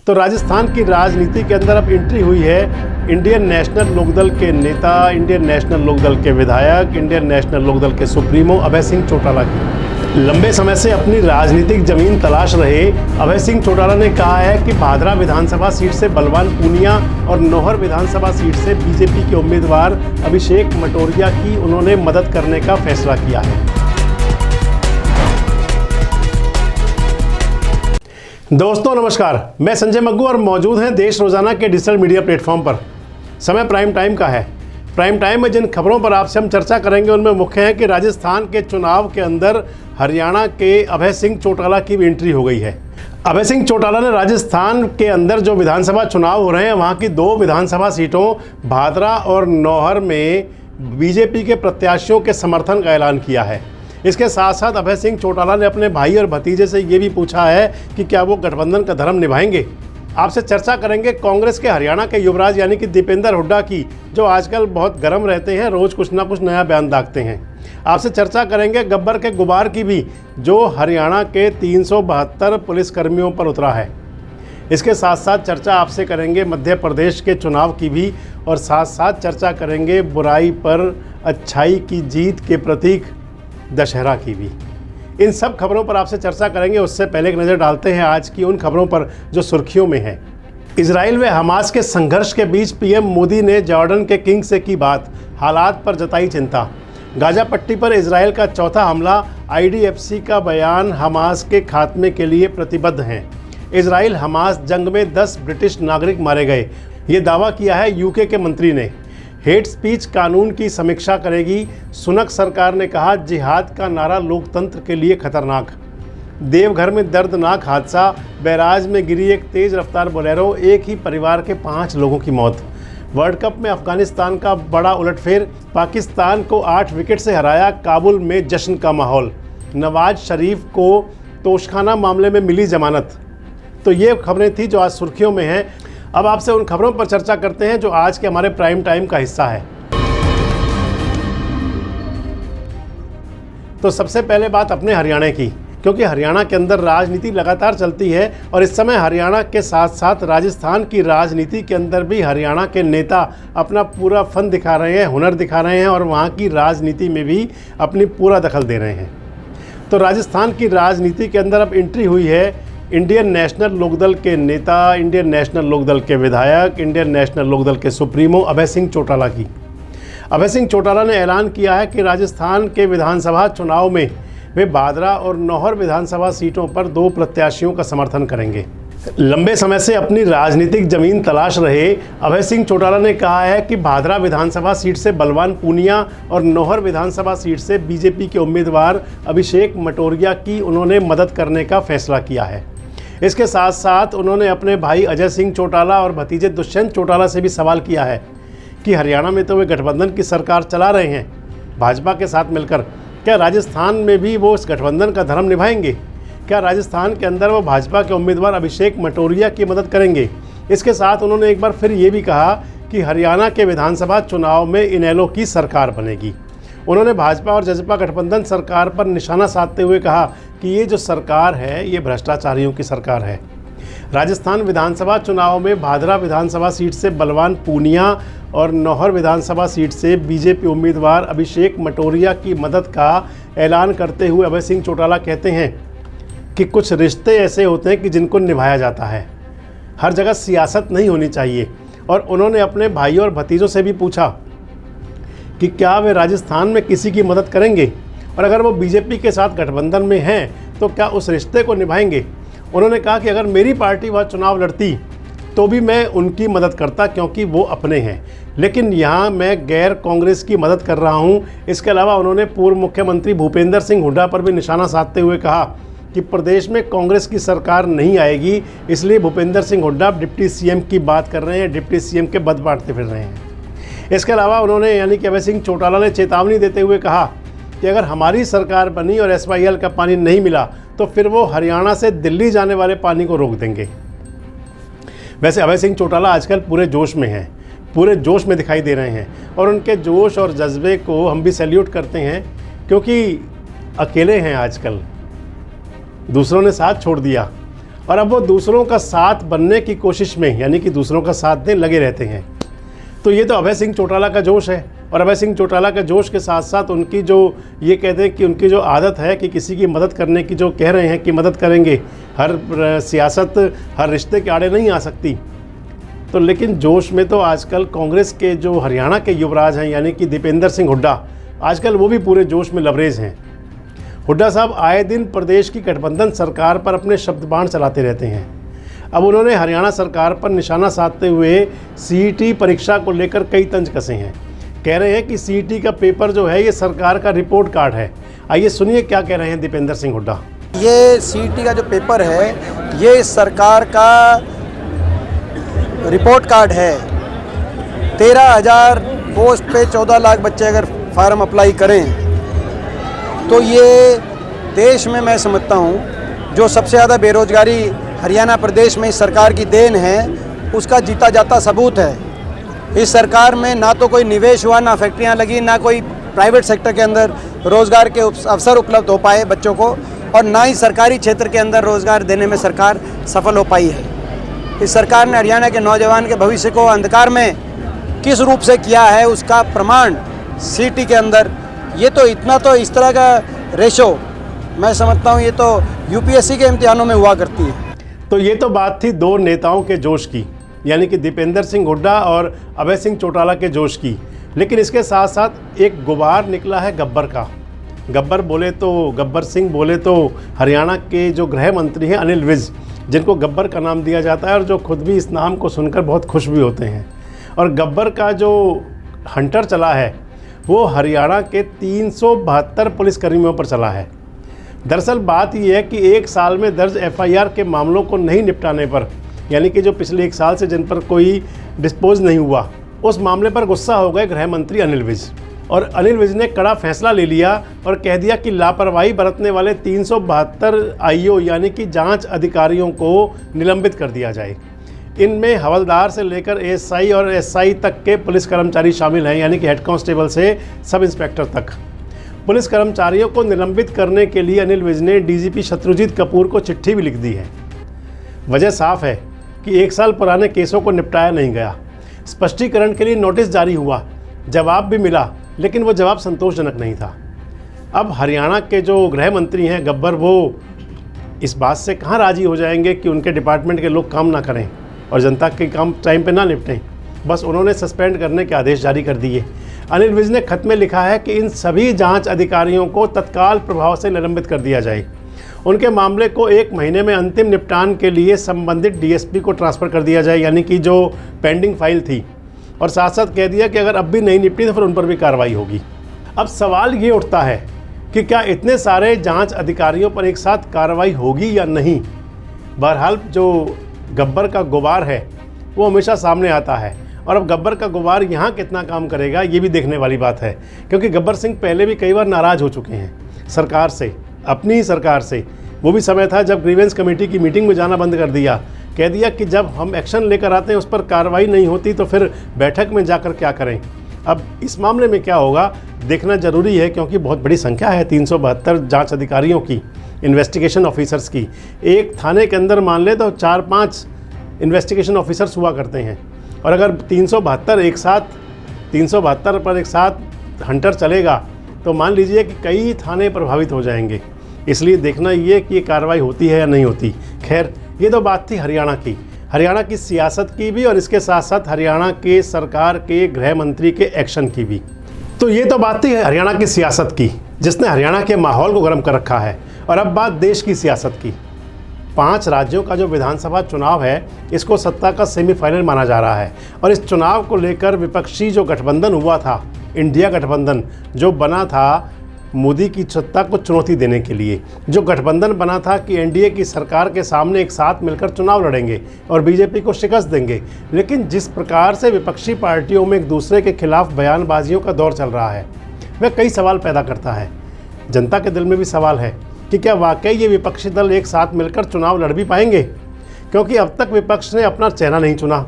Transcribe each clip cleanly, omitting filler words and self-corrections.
तो राजस्थान की राजनीति के अंदर अब एंट्री हुई है इंडियन नेशनल लोकदल के नेता, इंडियन नेशनल लोकदल के विधायक, इंडियन नेशनल लोकदल के सुप्रीमो अभय सिंह चौटाला की। लंबे समय से अपनी राजनीतिक जमीन तलाश रहे अभय सिंह चौटाला ने कहा है कि भादरा विधानसभा सीट से बलवान पूनिया और नौहर विधानसभा सीट से बीजेपी के उम्मीदवार अभिषेक मटोरिया की उन्होंने मदद करने का फैसला किया है। दोस्तों नमस्कार, मैं संजय मग्गू और मौजूद हैं देश रोजाना के डिजिटल मीडिया प्लेटफॉर्म पर। समय प्राइम टाइम का है। प्राइम टाइम में जिन खबरों पर आपसे हम चर्चा करेंगे उनमें मुख्य है कि राजस्थान के चुनाव के अंदर हरियाणा के अभय सिंह चौटाला की भी एंट्री हो गई है। अभय सिंह चौटाला ने राजस्थान के अंदर जो विधानसभा चुनाव हो रहे हैं वहाँ की 2 विधानसभा सीटों भादरा और नौहर में बीजेपी के प्रत्याशियों के समर्थन का ऐलान किया है। इसके साथ साथ अभय सिंह चौटाला ने अपने भाई और भतीजे से ये भी पूछा है कि क्या वो गठबंधन का धर्म निभाएंगे। आपसे चर्चा करेंगे कांग्रेस के हरियाणा के युवराज यानी कि दीपेंद्र हुड्डा की, जो आजकल बहुत गर्म रहते हैं, रोज़ कुछ ना कुछ नया बयान दागते हैं। आपसे चर्चा करेंगे गब्बर के गुबार की भी, जो हरियाणा के 372 पुलिसकर्मियों पर उतरा है। इसके साथ साथ चर्चा आपसे करेंगे मध्य प्रदेश के चुनाव की भी, और साथ साथ चर्चा करेंगे बुराई पर अच्छाई की जीत के प्रतीक दशहरा की भी। इन सब खबरों पर आपसे चर्चा करेंगे। उससे पहले एक नज़र डालते हैं आज की उन खबरों पर जो सुर्खियों में है। इजराइल व हमास के संघर्ष के बीच पीएम मोदी ने जॉर्डन के किंग से की बात, हालात पर जताई चिंता। गाजा पट्टी पर इजराइल का चौथा हमला, आईडीएफसी का बयान हमास के खात्मे के लिए प्रतिबद्ध हैं। इजराइल हमास जंग में 10 ब्रिटिश नागरिक मारे गए, ये दावा किया है यूके के मंत्री ने। हेट स्पीच कानून की समीक्षा करेगी, सुनक सरकार ने कहा जिहाद का नारा लोकतंत्र के लिए खतरनाक। देवघर में दर्दनाक हादसा, बैराज में गिरी एक तेज रफ्तार बोलेरो, एक ही परिवार के 5 लोगों की मौत। वर्ल्ड कप में अफगानिस्तान का बड़ा उलटफेर, पाकिस्तान को 8 विकेट से हराया, काबुल में जश्न का माहौल। नवाज शरीफ को तोशखाना मामले में मिली जमानत। तो ये खबरें थी जो आज सुर्खियों में हैं। अब आपसे उन खबरों पर चर्चा करते हैं जो आज के हमारे प्राइम टाइम का हिस्सा है। तो सबसे पहले बात अपने हरियाणा की, क्योंकि हरियाणा के अंदर राजनीति लगातार चलती है और इस समय हरियाणा के साथ साथ राजस्थान की राजनीति के अंदर भी हरियाणा के नेता अपना पूरा फन दिखा रहे हैं, हुनर दिखा रहे हैं और वहाँ की राजनीति में भी अपनी पूरा दखल दे रहे हैं। तो राजस्थान की राजनीति के अंदर अब एंट्री हुई है इंडियन नेशनल लोकदल के नेता, इंडियन नेशनल लोकदल के विधायक, इंडियन नेशनल लोकदल के सुप्रीमो अभय सिंह चौटाला की। अभय सिंह चौटाला ने ऐलान किया है कि राजस्थान के विधानसभा चुनाव में वे भादरा और नौहर विधानसभा सीटों पर 2 प्रत्याशियों का समर्थन करेंगे। लंबे समय से अपनी राजनीतिक जमीन तलाश रहे अभय सिंह चौटाला ने कहा है कि भादरा विधानसभा सीट से बलवान पूनिया और नौहर विधानसभा सीट से बीजेपी के उम्मीदवार अभिषेक मटोरिया की उन्होंने मदद करने का फैसला किया है। इसके साथ साथ उन्होंने अपने भाई अजय सिंह चौटाला और भतीजे दुष्यंत चौटाला से भी सवाल किया है कि हरियाणा में तो वे गठबंधन की सरकार चला रहे हैं भाजपा के साथ मिलकर, क्या राजस्थान में भी वो इस गठबंधन का धर्म निभाएंगे? क्या राजस्थान के अंदर वो भाजपा के उम्मीदवार अभिषेक मटोरिया की मदद करेंगे? इसके साथ उन्होंने एक बार फिर ये भी कहा कि हरियाणा के विधानसभा चुनाव में इनेलो की सरकार बनेगी। उन्होंने भाजपा और जसपा गठबंधन सरकार पर निशाना साधते हुए कहा कि ये जो सरकार है ये भ्रष्टाचारियों की सरकार है। राजस्थान विधानसभा चुनाव में भादरा विधानसभा सीट से बलवान पूनिया और नौहर विधानसभा सीट से बीजेपी उम्मीदवार अभिषेक मटोरिया की मदद का ऐलान करते हुए अभय सिंह चौटाला कहते हैं कि कुछ रिश्ते ऐसे होते हैं कि जिनको निभाया जाता है, हर जगह सियासत नहीं होनी चाहिए। और उन्होंने अपने भाइयों और भतीजों से भी पूछा कि क्या वे राजस्थान में किसी की मदद करेंगे और अगर वो बीजेपी के साथ गठबंधन में हैं तो क्या उस रिश्ते को निभाएंगे। उन्होंने कहा कि अगर मेरी पार्टी वह चुनाव लड़ती तो भी मैं उनकी मदद करता क्योंकि वो अपने हैं, लेकिन यहाँ मैं गैर कांग्रेस की मदद कर रहा हूँ। इसके अलावा उन्होंने पूर्व मुख्यमंत्री भूपेंद्र सिंह हुड्डा पर भी निशाना साधते हुए कहा कि प्रदेश में कांग्रेस की सरकार नहीं आएगी, इसलिए भूपेंद्र सिंह हुड्डा डिप्टी सीएम की बात कर रहे हैं, डिप्टी सीएम के पद बांटते फिर रहे हैं। इसके अलावा उन्होंने यानी कि अभय सिंह चौटाला ने चेतावनी देते हुए कहा कि अगर हमारी सरकार बनी और एसवाईएल का पानी नहीं मिला तो फिर वो हरियाणा से दिल्ली जाने वाले पानी को रोक देंगे। वैसे अभय सिंह चौटाला आजकल पूरे जोश में हैं, पूरे जोश में दिखाई दे रहे हैं और उनके जोश और जज्बे को हम भी सैल्यूट करते हैं, क्योंकि अकेले हैं आजकल, दूसरों ने साथ छोड़ दिया। और अब वो दूसरों का साथ बनने की कोशिश में, यानी कि दूसरों का साथ देने लगे रहते हैं। तो ये तो अभय सिंह चौटाला का जोश है। और अभय सिंह चौटाला के जोश के साथ साथ उनकी जो ये कहते हैं कि उनकी जो आदत है कि किसी की मदद करने की, जो कह रहे हैं कि मदद करेंगे, हर सियासत हर रिश्ते के आड़े नहीं आ सकती। तो लेकिन जोश में तो आजकल कांग्रेस के जो हरियाणा के युवराज हैं, यानी कि दीपेंद्र सिंह हुड्डा, आजकल वो भी पूरे जोश में लबरेज हैं। हुड्डा साहब आए दिन प्रदेश की गठबंधन सरकार पर अपने शब्द बाण चलाते रहते हैं। अब उन्होंने हरियाणा सरकार पर निशाना साधते हुए सीईटी परीक्षा को लेकर कई तंज कसे हैं। कह रहे हैं कि सीईटी का पेपर जो है ये सरकार का रिपोर्ट कार्ड है। आइए सुनिए क्या कह रहे हैं दीपेंद्र सिंह हुड्डा। ये सीईटी का जो पेपर है ये सरकार का रिपोर्ट कार्ड है। 13,000 पोस्ट पे 14 लाख बच्चे अगर फार्म अप्लाई करें तो ये देश में मैं समझता हूँ जो सबसे ज़्यादा बेरोजगारी हरियाणा प्रदेश में इस सरकार की देन है, उसका जीता जाता सबूत है। इस सरकार में ना तो कोई निवेश हुआ, ना फैक्ट्रियाँ लगी, ना कोई प्राइवेट सेक्टर के अंदर रोज़गार के अवसर उपलब्ध हो पाए बच्चों को, और ना ही सरकारी क्षेत्र के अंदर रोज़गार देने में सरकार सफल हो पाई है। इस सरकार ने हरियाणा के नौजवान के भविष्य को अंधकार में किस रूप से किया है उसका प्रमाण सीईटी के अंदर, ये तो इतना तो इस तरह का रेशो मैं समझता हूँ ये तो यूपीएससी के इम्तिहानों में हुआ करती है। तो ये तो बात थी दो नेताओं के जोश की, यानी कि दीपेंद्र सिंह हुड्डा और अभय सिंह चौटाला के जोश की। लेकिन इसके साथ साथ एक गुबार निकला है गब्बर का। गब्बर सिंह बोले तो हरियाणा के जो गृह मंत्री हैं अनिल विज, जिनको गब्बर का नाम दिया जाता है और जो खुद भी इस नाम को सुनकर बहुत खुश भी होते हैं। और गब्बर का जो हंटर चला है वो हरियाणा के 372 पुलिसकर्मियों पर चला है। दरअसल बात यह है कि एक साल में दर्ज एफआईआर के मामलों को नहीं निपटाने पर, यानी कि जो पिछले एक साल से जिन पर कोई डिस्पोज नहीं हुआ, उस मामले पर गुस्सा हो गए गृह मंत्री अनिल विज। और अनिल विज ने कड़ा फैसला ले लिया और कह दिया कि लापरवाही बरतने वाले 372 आईओ यानी कि जांच अधिकारियों को निलंबित कर दिया जाए। इनमें हवलदार से लेकर एएसआई और एसआई तक के पुलिस कर्मचारी शामिल हैं, यानी कि हेड कांस्टेबल से सब इंस्पेक्टर तक। पुलिस कर्मचारियों को निलंबित करने के लिए अनिल विज ने डीजीपी शत्रुजीत कपूर को चिट्ठी भी लिख दी है। वजह साफ है कि एक साल पुराने केसों को निपटाया नहीं गया। स्पष्टीकरण के लिए नोटिस जारी हुआ, जवाब भी मिला, लेकिन वो जवाब संतोषजनक नहीं था। अब हरियाणा के जो गृह मंत्री हैं गब्बर, वो इस बात से कहाँ राजी हो जाएंगे कि उनके डिपार्टमेंट के लोग काम ना करें और जनता के काम टाइम पे ना निपटें। बस उन्होंने सस्पेंड करने के आदेश जारी कर दिए। अनिल विज ने खत में लिखा है कि इन सभी जांच अधिकारियों को तत्काल प्रभाव से निलंबित कर दिया जाए। उनके मामले को 1 महीने में अंतिम निपटान के लिए संबंधित डीएसपी को ट्रांसफ़र कर दिया जाए, यानी कि जो पेंडिंग फाइल थी। और साथ साथ कह दिया कि अगर अब भी नहीं निपटी तो फिर उन पर भी कार्रवाई होगी। अब सवाल ये उठता है कि क्या इतने सारे जांच अधिकारियों पर एक साथ कार्रवाई होगी या नहीं। बहरहाल जो गब्बर का गुबार है वो हमेशा सामने आता है, और अब गब्बर का गुबार यहाँ कितना काम करेगा ये भी देखने वाली बात है। क्योंकि गब्बर सिंह पहले भी कई बार नाराज़ हो चुके हैं सरकार से, अपनी ही सरकार से। वो भी समय था जब ग्रीवेंस कमेटी की मीटिंग में जाना बंद कर दिया, कह दिया कि जब हम एक्शन लेकर आते हैं उस पर कार्रवाई नहीं होती तो फिर बैठक में जाकर क्या करें। अब इस मामले में क्या होगा देखना ज़रूरी है, क्योंकि बहुत बड़ी संख्या है 372 जांच अधिकारियों की, इन्वेस्टिगेशन ऑफिसर्स की। एक थाने के अंदर मान ले तो 4-5 इन्वेस्टिगेशन ऑफिसर्स हुआ करते हैं, और अगर 372 पर एक साथ हंटर चलेगा तो मान लीजिए कि कई थाने प्रभावित हो जाएंगे। इसलिए देखना ये कि ये कार्रवाई होती है या नहीं होती। खैर, ये तो बात थी हरियाणा की सियासत की भी, और इसके साथ साथ हरियाणा के सरकार के गृह मंत्री के एक्शन की भी। तो ये तो बात थी हरियाणा की सियासत की, जिसने हरियाणा के माहौल को गर्म कर रखा है। और अब बात देश की सियासत की। 5 राज्यों का जो विधानसभा चुनाव है, इसको सत्ता का सेमीफाइनल माना जा रहा है। और इस चुनाव को लेकर विपक्षी जो गठबंधन हुआ था, इंडिया गठबंधन जो बना था मोदी की सत्ता को चुनौती देने के लिए, जो गठबंधन बना था कि एनडीए की सरकार के सामने एक साथ मिलकर चुनाव लड़ेंगे और बीजेपी को शिकस्त देंगे। लेकिन जिस प्रकार से विपक्षी पार्टियों में एक दूसरे के खिलाफ बयानबाजियों का दौर चल रहा है, वह कई सवाल पैदा करता है। जनता के दिल में भी सवाल है कि क्या वाकई ये विपक्षी दल एक साथ मिलकर चुनाव लड़ भी पाएंगे, क्योंकि अब तक विपक्ष ने अपना चेहरा नहीं चुना।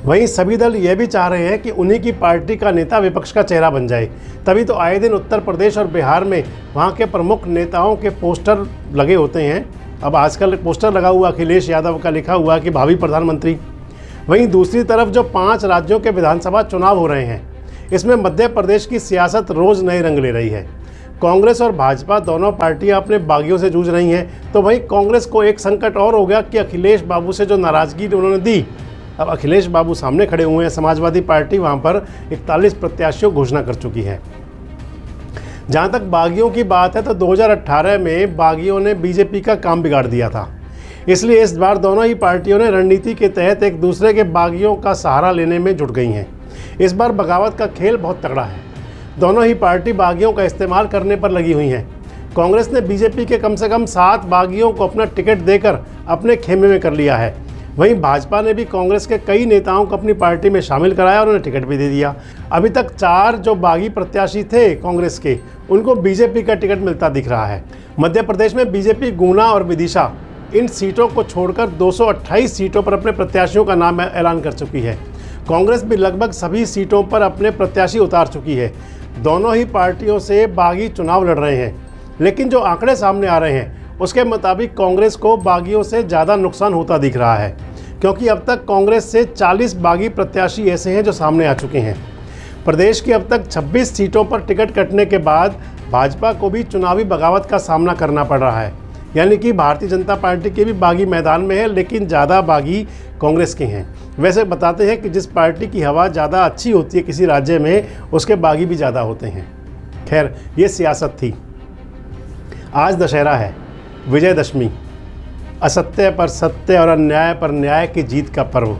वहीं सभी दल ये भी चाह रहे हैं कि उन्हीं की पार्टी का नेता विपक्ष का चेहरा बन जाए। तभी तो आए दिन उत्तर प्रदेश और बिहार में वहाँ के प्रमुख नेताओं के पोस्टर लगे होते हैं अब आजकल पोस्टर लगा हुआ अखिलेश यादव का लिखा हुआ कि भावी प्रधानमंत्री। वहीं दूसरी तरफ जो 5 राज्यों के विधानसभा चुनाव हो रहे हैं, इसमें मध्य प्रदेश की सियासत रोज़ नए रंग ले रही है। कांग्रेस और भाजपा दोनों पार्टियां अपने बागियों से जूझ रही हैं, तो वहीं कांग्रेस को एक संकट और हो गया कि अखिलेश बाबू से जो नाराज़गी उन्होंने दी, अब अखिलेश बाबू सामने खड़े हुए हैं। समाजवादी पार्टी वहां पर 41 प्रत्याशियों घोषणा कर चुकी है। जहां तक बागियों की बात है तो 2018 में बागियों ने बीजेपी का काम बिगाड़ दिया था, इसलिए इस बार दोनों ही पार्टियों ने रणनीति के तहत एक दूसरे के बागियों का सहारा लेने में जुट गई हैं। इस बार बगावत का खेल बहुत तगड़ा है। दोनों ही पार्टी बागियों का इस्तेमाल करने पर लगी हुई हैं। कांग्रेस ने बीजेपी के कम से कम 7 बागियों को अपना टिकट देकर अपने खेमे में कर लिया है। वहीं भाजपा ने भी कांग्रेस के कई नेताओं को अपनी पार्टी में शामिल कराया और उन्हें टिकट भी दे दिया। अभी तक 4 जो बागी प्रत्याशी थे कांग्रेस के, उनको बीजेपी का टिकट मिलता दिख रहा है। मध्य प्रदेश में बीजेपी गुना और विदिशा इन सीटों को छोड़कर 228 सीटों पर अपने प्रत्याशियों का नाम ऐलान कर चुकी है। कांग्रेस भी लगभग सभी सीटों पर अपने प्रत्याशी उतार चुकी है। दोनों ही पार्टियों से बागी चुनाव लड़ रहे हैं, लेकिन जो आंकड़े सामने आ रहे हैं उसके मुताबिक कांग्रेस को बागियों से ज़्यादा नुकसान होता दिख रहा है, क्योंकि अब तक कांग्रेस से 40 बागी प्रत्याशी ऐसे हैं जो सामने आ चुके हैं। प्रदेश की अब तक 26 सीटों पर टिकट कटने के बाद भाजपा को भी चुनावी बगावत का सामना करना पड़ रहा है, यानी कि भारतीय जनता पार्टी के भी बागी मैदान में है, लेकिन ज़्यादा बागी कांग्रेस के हैं। वैसे बताते हैं कि जिस पार्टी की हवा ज़्यादा अच्छी होती है किसी राज्य में, उसके बागी भी ज़्यादा होते हैं। खैर, ये सियासत थी। आज दशहरा है, विजयदशमी, असत्य पर सत्य और अन्याय पर न्याय की जीत का पर्व।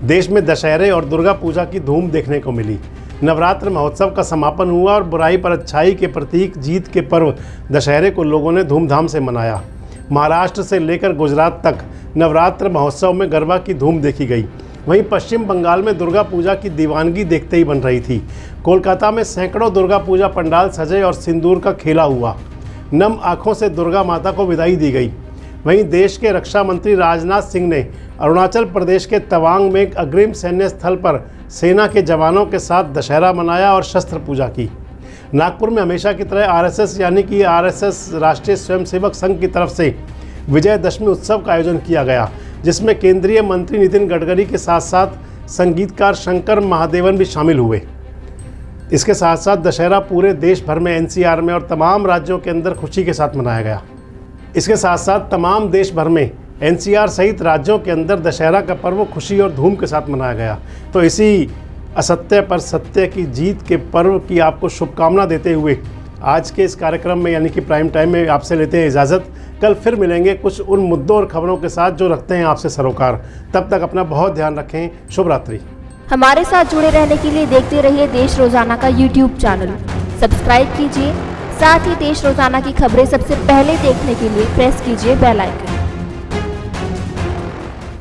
देश में दशहरे और दुर्गा पूजा की धूम देखने को मिली। नवरात्र महोत्सव का समापन हुआ और बुराई पर अच्छाई के प्रतीक जीत के पर्व दशहरे को लोगों ने धूमधाम से मनाया। महाराष्ट्र से लेकर गुजरात तक नवरात्र महोत्सव में गरबा की धूम देखी गई। वहीं पश्चिम बंगाल में दुर्गा पूजा की दीवानगी देखते ही बन रही थी। कोलकाता में सैकड़ों दुर्गा पूजा पंडाल सजे और सिंदूर का खेला हुआ। नम आँखों से दुर्गा माता को विदाई दी गई। वहीं देश के रक्षा मंत्री राजनाथ सिंह ने अरुणाचल प्रदेश के तवांग में एक अग्रिम सैन्य स्थल पर सेना के जवानों के साथ दशहरा मनाया और शस्त्र पूजा की। नागपुर में हमेशा की तरह आरएसएस यानी कि आरएसएस राष्ट्रीय स्वयंसेवक संघ की तरफ से विजयदशमी उत्सव का आयोजन किया गया, जिसमें केंद्रीय मंत्री नितिन गडकरी के साथ साथ संगीतकार शंकर महादेवन भी शामिल हुए। इसके साथ साथ दशहरा पूरे देश भर में एनसीआर में और तमाम राज्यों के अंदर खुशी के साथ मनाया गया। इसके साथ साथ तमाम देश भर में एनसीआर सहित राज्यों के अंदर दशहरा का पर्व खुशी और धूम के साथ मनाया गया। तो इसी असत्य पर सत्य की जीत के पर्व की आपको शुभकामना देते हुए आज के इस कार्यक्रम में यानी कि प्राइम टाइम में आपसे लेते हैं इजाज़त। कल फिर मिलेंगे कुछ उन मुद्दों और खबरों के साथ जो रखते हैं आपसे सरोकार। तब तक अपना बहुत ध्यान रखें। शुभ रात्रि। हमारे साथ जुड़े रहने के लिए देखते रहिए देश रोजाना का यूट्यूब चैनल सब्सक्राइब कीजिए। साथ ही देश रोजाना की खबरें सबसे पहले देखने के लिए प्रेस कीजिए बेल आइकन।